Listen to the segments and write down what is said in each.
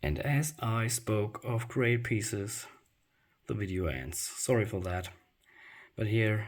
And as I spoke of great pieces, the video ends. Sorry for that. But here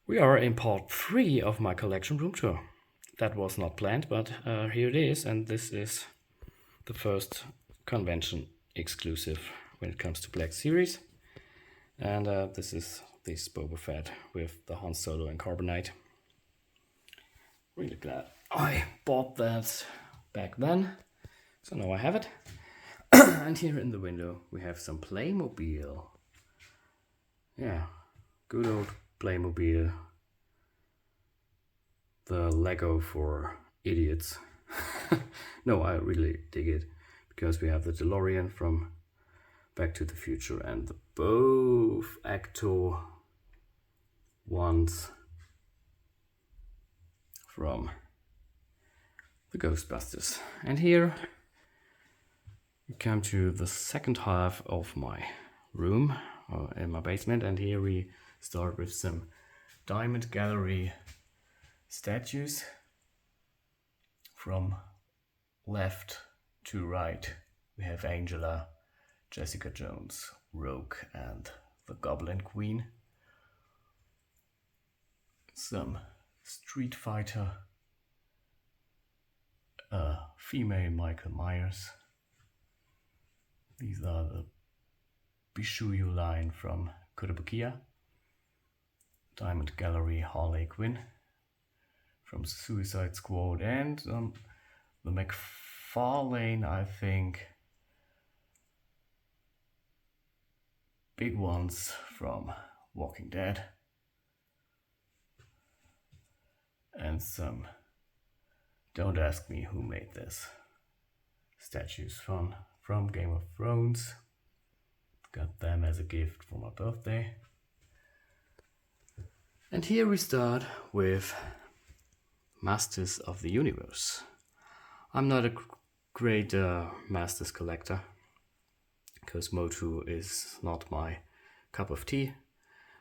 we are in part 3 of my collection room tour. That was not planned, but here it is, and this is the first convention exclusive when it comes to Black Series. And this is this Boba Fett with the Han Solo and Carbonite. Really glad I bought that back then, so now I have it. And here in the window we have some Playmobil. Yeah, good old Playmobil. The Lego for idiots. No, I really dig it, because we have the DeLorean from Back to the Future and the both Acto ones from the Ghostbusters. And here we come to the second half of my room in my basement, and here we start with some Diamond Gallery statues from left to right. We have Angela, Jessica Jones, Rogue, and the Goblin Queen. Some Street Fighter, female Michael Myers. These are the Bishuyu line from Kurobukiya. Diamond Gallery Harley Quinn from Suicide Squad, and the McFarlane, I think, big ones from Walking Dead, and some, don't ask me who made this, statues from Game of Thrones. Got them as a gift for my birthday. And here we start with Masters of the Universe. I'm not a great Masters collector, because Motu is not my cup of tea,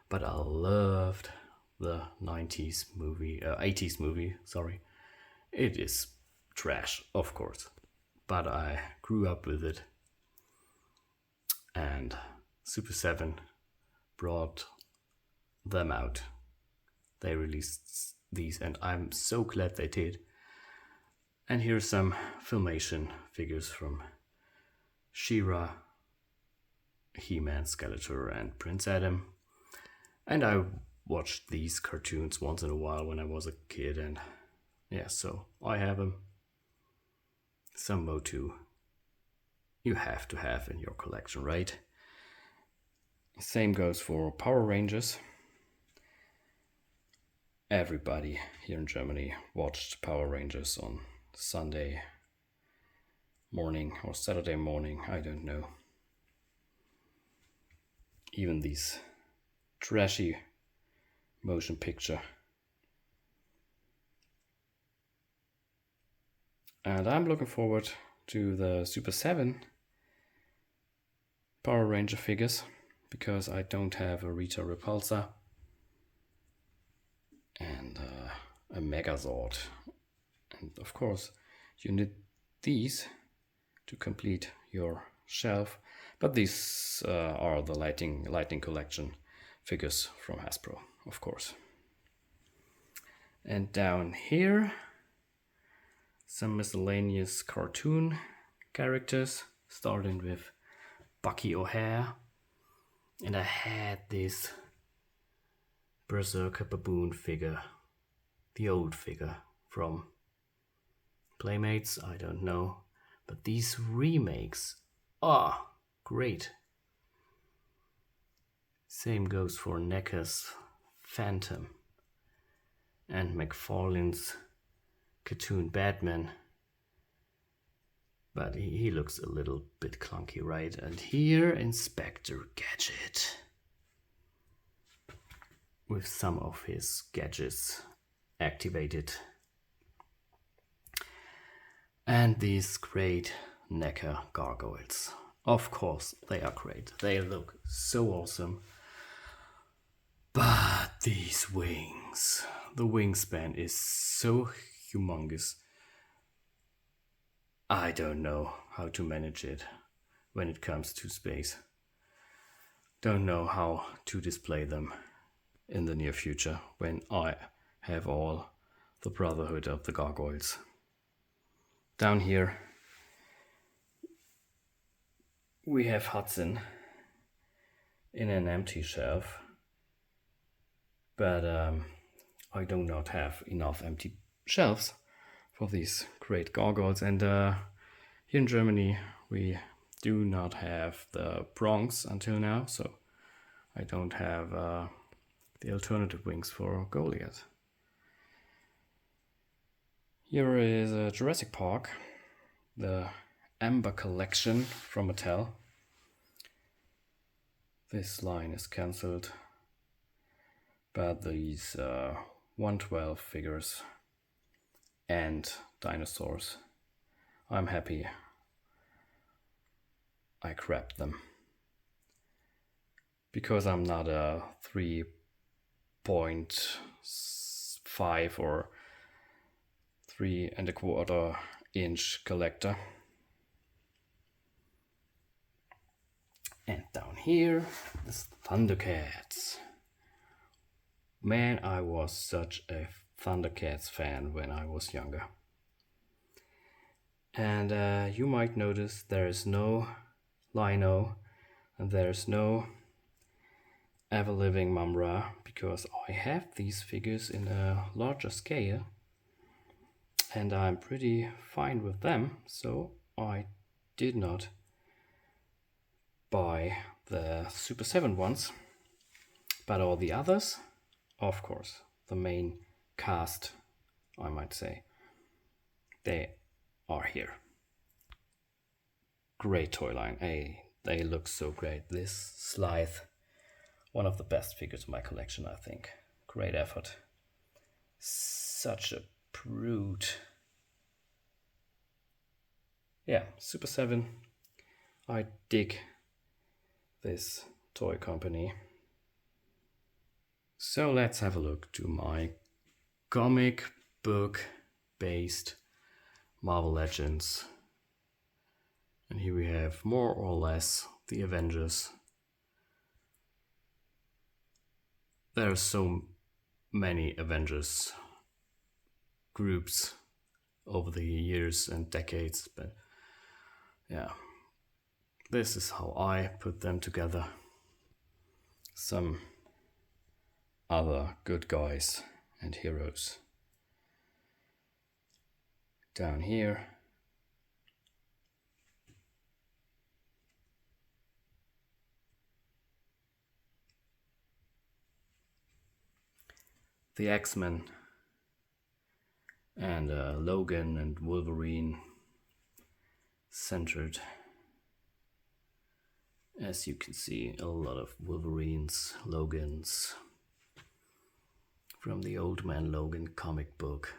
but I loved the 80s movie, sorry. It is trash, of course, but I grew up with it, and Super 7 brought them out. They released these, and I'm so glad they did. And here's some Filmation figures from She-Ra, He-Man, Skeletor, and Prince Adam. And I watched these cartoons once in a while when I was a kid, and yeah, so I have them. Some Motu you have to have in your collection, right? Same goes for Power Rangers. Everybody here in Germany watched Power Rangers on Sunday morning or Saturday morning, I don't know. Even these trashy motion picture. And I'm looking forward to the Super 7 Power Ranger figures, because I don't have a Rita Repulsa and a Megazord. And of course, you need these to complete your shelf. But these are the Lightning Collection figures from Hasbro, of course. And down here, some miscellaneous cartoon characters, starting with Bucky O'Hare. And I had this Berserker Baboon figure, the old figure from Playmates, I don't know. But these remakes are great. Same goes for NECA's Phantom and McFarlane's cartoon Batman. But he looks a little bit clunky, right? And here, Inspector Gadget, with some of his gadgets activated. And these great NECA gargoyles. Of course, they are great. They look so awesome. But these wings, the wingspan is so humongous. I don't know how to manage it when it comes to space. Don't know how to display them in the near future when I have all the Brotherhood of the Gargoyles. Down here we have Hudson in an empty shelf, but I do not have enough empty shelves for these great gargoyles, and here in Germany we do not have the Bronx until now, so I don't have the alternative wings for Goliath. Here is Jurassic Park, the Amber Collection from Mattel. This line is cancelled, but these 112 figures and dinosaurs, I'm happy I grabbed them. Because I'm not a 3.5 or 3¼ inch collector. And down here is Thundercats. Man, I was such a Thundercats fan when I was younger. And you might notice there is no Lino and there's no ever-living Mumra, because I have these figures in a larger scale and I'm pretty fine with them, so I did not buy the Super 7 ones, but all the others, of course, the main cast, I might say, they are here. Great toy line. Hey, they look so great. This Slythe, one of the best figures in my collection, I think. Great effort. Such a brute. Yeah, Super 7. I dig this toy company. So let's have a look to my comic book based Marvel Legends. And here we have more or less the Avengers. There are so many Avengers groups over the years and decades, but yeah, this is how I put them together. Some other good guys and heroes. Down here, the X-Men and Logan and Wolverine centered. As you can see, a lot of Wolverines, Logans from the Old Man Logan comic book.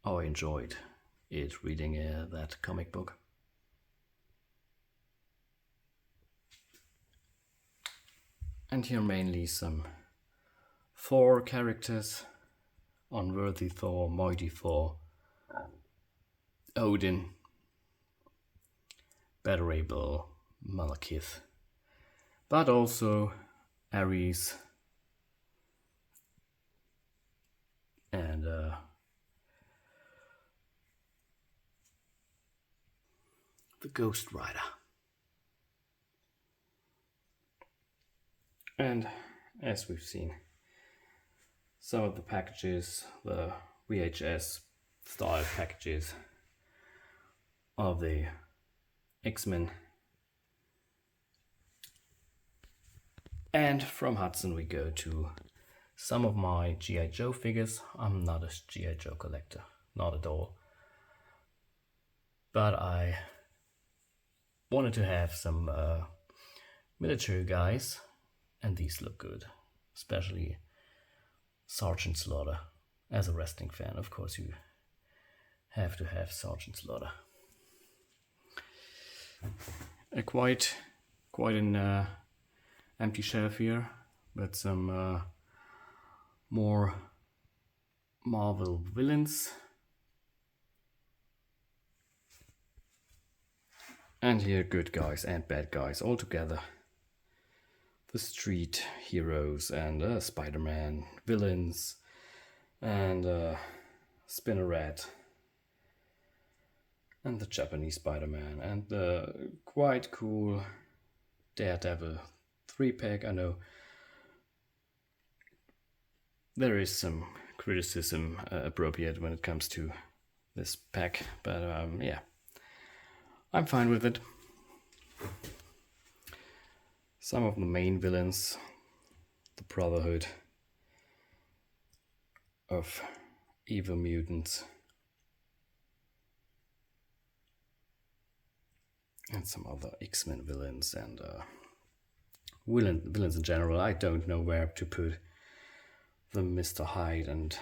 I enjoyed it reading that comic book. And here mainly some Thor characters: Unworthy Thor, Mighty Thor, Odin, Better Able, Malekith, but also Ares and the Ghost Rider. And as we've seen, some of the packages, the VHS style packages of the X-Men. And from Hudson we go to some of my G.I. Joe figures. I'm not a G.I. Joe collector, not at all. But I wanted to have some military guys, and these look good, especially Sergeant Slaughter. As a wrestling fan, of course, you have to have Sergeant Slaughter. Quite an empty shelf here, but some more Marvel villains. And here good guys and bad guys all together. The street heroes and Spider-Man villains and Spinneret and the Japanese Spider-Man and the quite cool Daredevil 3-pack. I know there is some criticism appropriate when it comes to this pack, but yeah, I'm fine with it. Some of the main villains, the Brotherhood of Evil Mutants, and some other X-Men villains and villains in general. I don't know where to put the Mr. Hyde and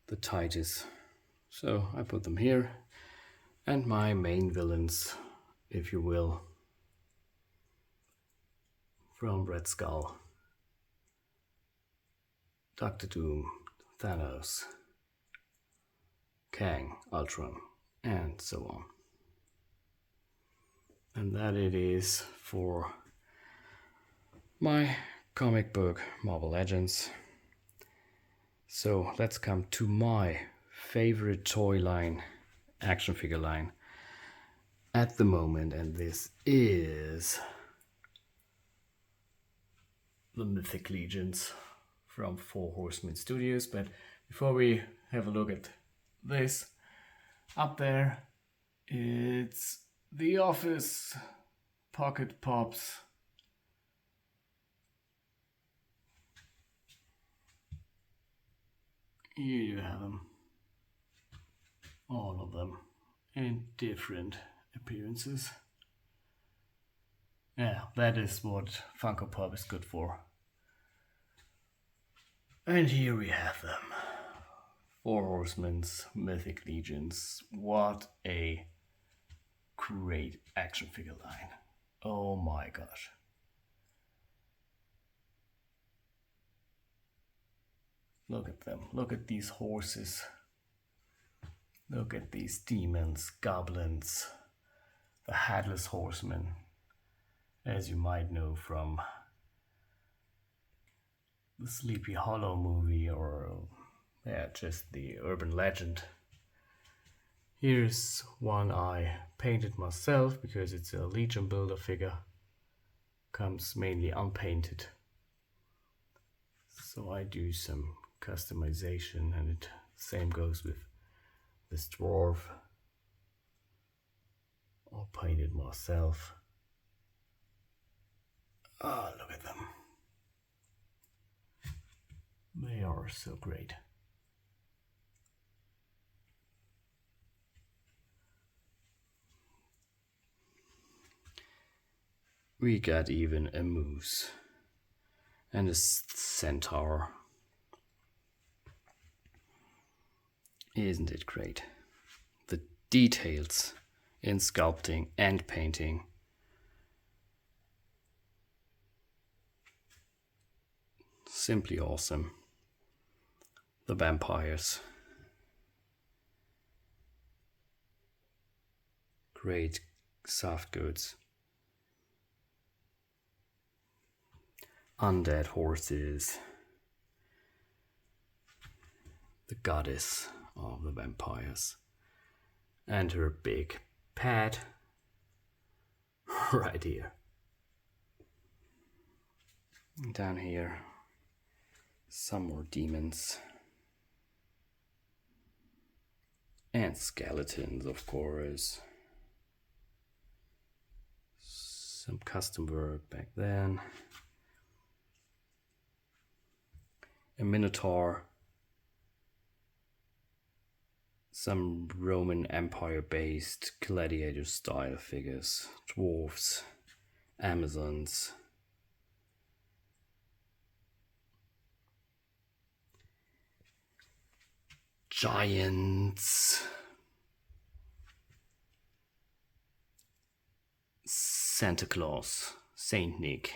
the Titus, so I put them here. And my main villains, if you will, from Red Skull, Doctor Doom, Thanos, Kang, Ultron, and so on. And that it is for my comic book Marvel Legends. So let's come to my favorite toy line, action figure line at the moment, and this is the Mythic Legions from Four Horsemen Studios. But before we have a look at this, up there it's The Office Pocket Pops. Here you have them, all of them, in different appearances. Yeah, that is what Funko Pop is good for. And here we have them. Four Horsemen's Mythic Legions. What a great action figure line. Oh my gosh. Look at them. Look at these horses. Look at these demons, goblins, the Headless Horseman, as you might know from the Sleepy Hollow movie, or just the urban legend. Here's one I painted myself because it's a Legion Builder figure. Comes mainly unpainted. So I do some customization, and it same goes with this dwarf. All painted myself. Ah, look at them. They are so great. We got even a moose and a centaur. Isn't it great? The details in sculpting and painting. Simply awesome. The vampires. Great soft goods. Undead horses. The goddess of the vampires. And her big pet right here. Down here, some more demons. And skeletons, of course. Some custom work back then. A minotaur. Some Roman Empire based gladiator style figures. Dwarves. Amazons. Giants. Santa Claus, Saint Nick,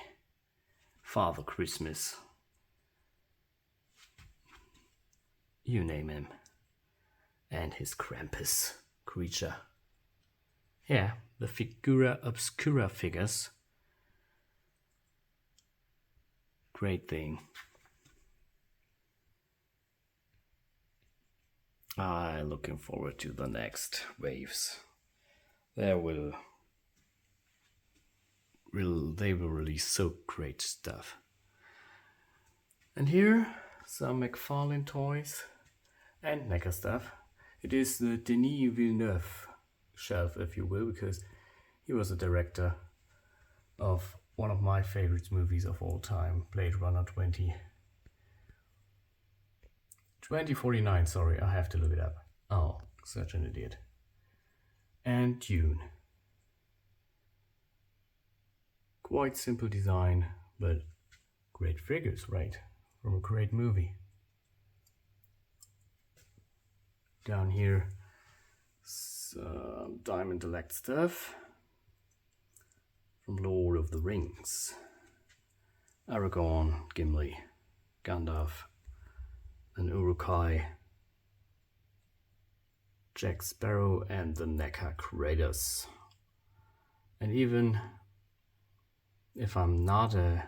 Father Christmas, you name him, and his Krampus creature. Yeah, the Figura Obscura figures. Great thing. I'm looking forward to the next waves. They will release so great stuff. And here, some McFarlane toys and NECA stuff. It is the Denis Villeneuve shelf, if you will, because he was a director of one of my favorite movies of all time, Blade Runner 2049, sorry, I have to look it up. Oh, such an idiot. And Dune. Quite simple design, but great figures, right? From a great movie. Down here, some Diamond Elect stuff from Lord of the Rings. Aragorn, Gimli, Gandalf, and Uruk-hai, Jack Sparrow, and the NECA Kratos. And even if I'm not a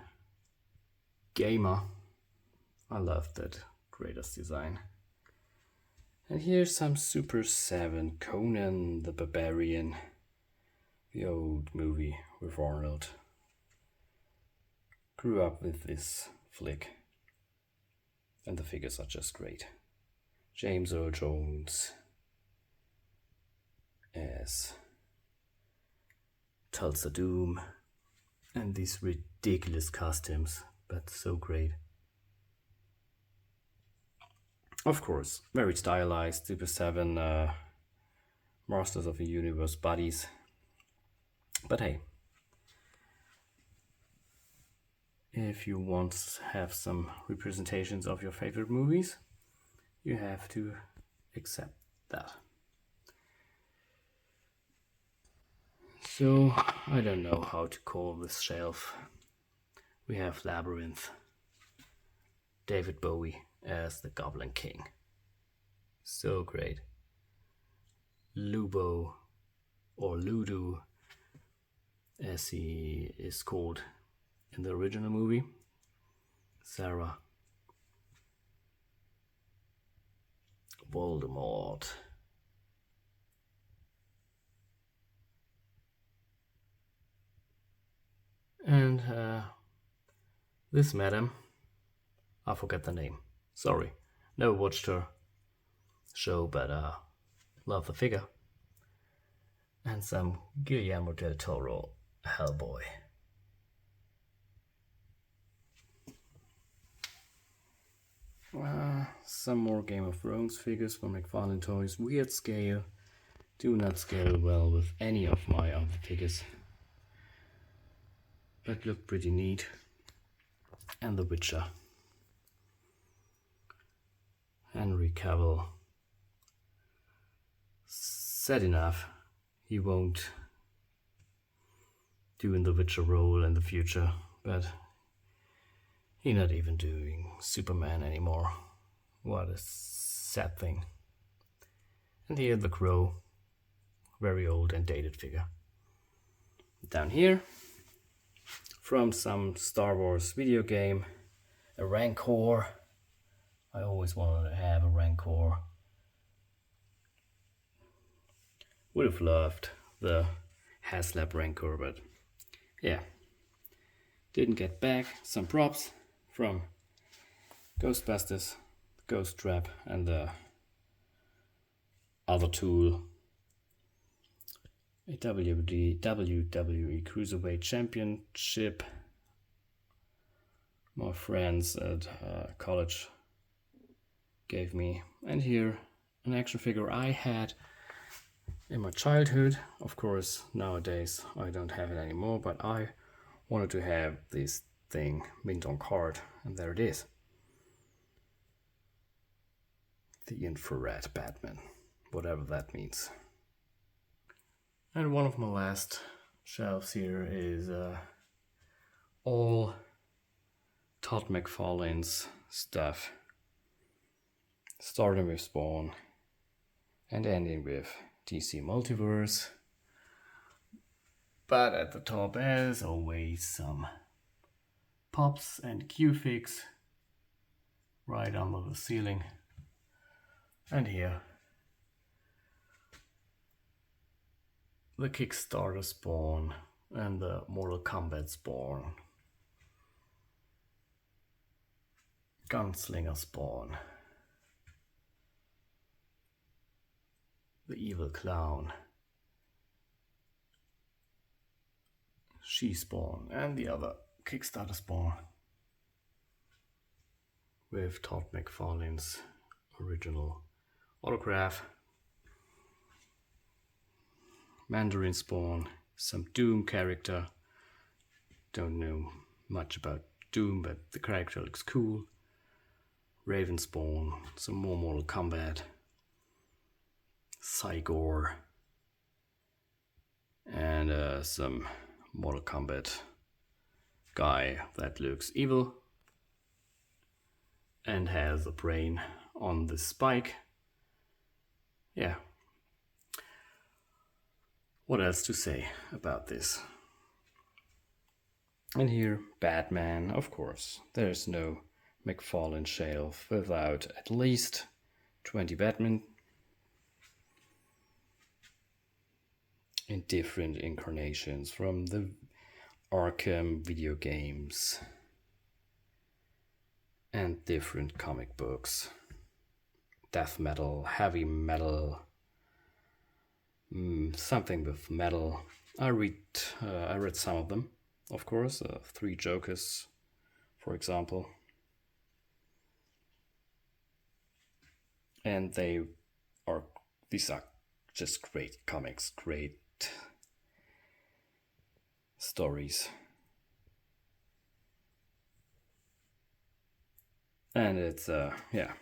gamer, I love that Kratos design. And here's some Super 7 Conan the Barbarian, the old movie with Arnold. Grew up with this flick, and the figures are just great. James Earl Jones as Tulsa Doom, and these ridiculous costumes, but so great. Of course, very stylized Super 7 Masters of the Universe buddies. But hey, if you want to have some representations of your favorite movies, you have to accept that. So, I don't know how to call this shelf. We have Labyrinth, David Bowie as the Goblin King. So great. Lubo, or Ludo, as he is called in the original movie. Sarah. Voldemort. And this madam, I forget the name. Sorry, never watched her show, but love the figure. And some Guillermo del Toro Hellboy. Some more Game of Thrones figures from McFarlane Toys. Weird scale. Do not scale well with any of my other figures, but look pretty neat. And The Witcher. Henry Cavill. Sad enough, he won't do in the Witcher role in the future, but he's not even doing Superman anymore. What a sad thing. And here the Crow, very old and dated figure. Down here, from some Star Wars video game, a Rancor. I always wanted to have a Rancor. Would have loved the Haslab Rancor, but yeah, didn't get back. Some props from Ghostbusters, Ghost Trap, and the other tool, a WWE Cruiserweight Championship. My friends at college gave me. And here, an action figure I had in my childhood. Of course, nowadays I don't have it anymore, but I wanted to have this thing mint on card, and there it is. The infrared Batman, whatever that means. And one of my last shelves here is all Todd McFarlane's stuff, starting with Spawn and ending with DC Multiverse. But at the top, as always, some pops and Q-Fix right under the ceiling. And here, the Kickstarter spawn and the Mortal Kombat spawn. Gunslinger spawn. The Evil Clown. She spawn and the other Kickstarter spawn. With Todd McFarlane's original autograph. Mandarin spawn, some Doom character. Don't know much about Doom, but the character looks cool. Raven spawn, some more Mortal Kombat. Cygor. And some Mortal Kombat guy that looks evil and has a brain on the spike. Yeah. What else to say about this? And here, Batman, of course. There's no McFarlane shelf without at least 20 Batman in different incarnations from the Arkham video games and different comic books. Death metal, heavy metal, something with metal. I read some of them, of course. Three Jokers, for example. And these are just great comics, great stories. And it's, yeah,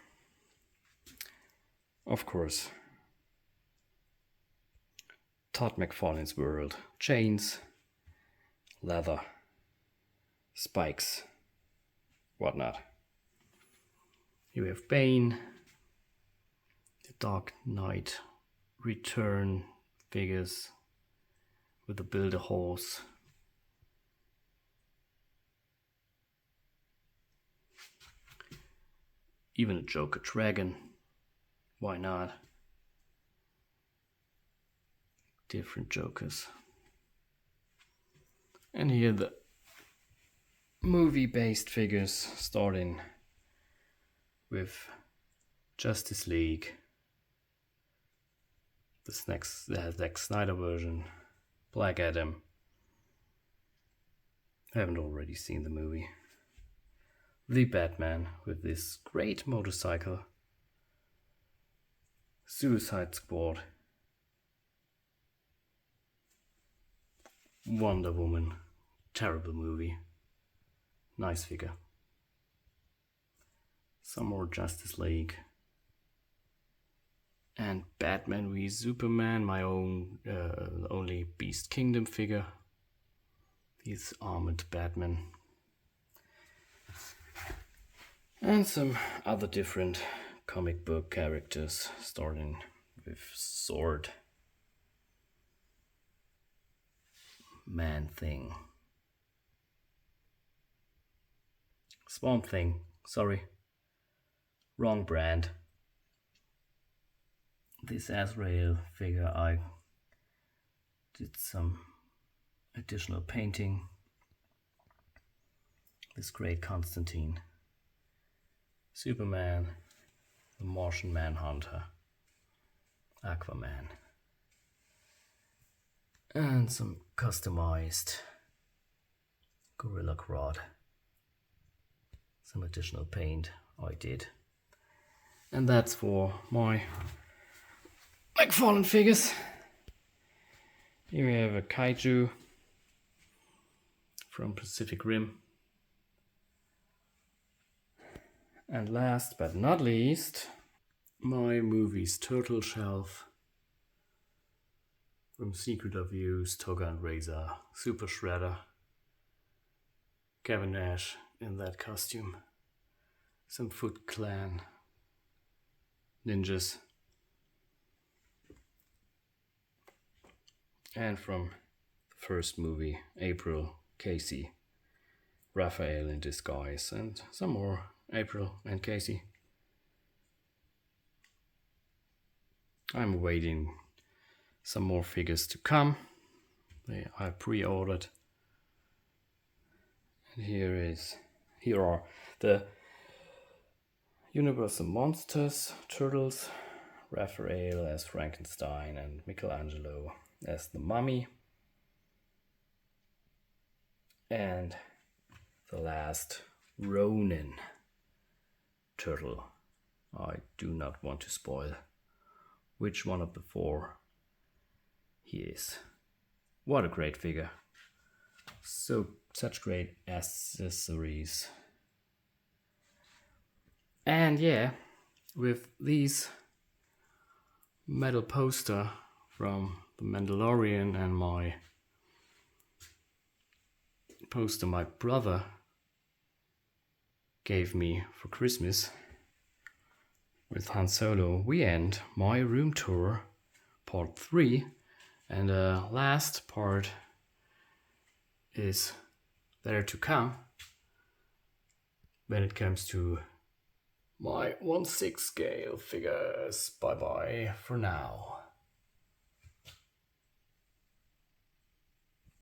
of course, Todd McFarlane's world. Chains, leather, spikes, whatnot. You have Bane, the Dark Knight Return figures with the Build-A-Horse. Even a Joker Dragon. Why not? Different Jokers. And here the movie-based figures, starting with Justice League, the Zack Snyder version, Black Adam. I haven't already seen the movie. The Batman with this great motorcycle. Suicide Squad. Wonder Woman. Terrible movie. Nice figure. Some more Justice League. And Batman v Superman, my own only Beast Kingdom figure. He's armored Batman. And some other different comic book characters, starting with Sword, Man Thing, Swamp Thing, sorry, wrong brand. This Azrael figure, I did some additional painting. This great Constantine. Superman, the Martian Manhunter, Aquaman, and some customized Gorilla Grodd. Some additional paint I did. And that's for my McFarlane figures. Here we have a Kaiju from Pacific Rim. And last but not least, my movies Turtle Shelf from Secret of Use, Toga and Razor, Super Shredder, Kevin Nash in that costume, some Foot Clan ninjas, and from the first movie, April, Casey, Raphael in disguise, and some more April and Casey. I'm waiting some more figures to come. I pre-ordered. And here are the Universal Monsters Turtles, Raphael as Frankenstein and Michelangelo as the Mummy. And the last Ronin turtle. I do not want to spoil which one of the four he is. What a great figure. Such great accessories. And yeah, with these metal poster from The Mandalorian and my poster my brother gave me for Christmas with Han Solo, we end my room tour part 3, and the last part is there to come when it comes to my 1/6 scale figures. Bye bye for now.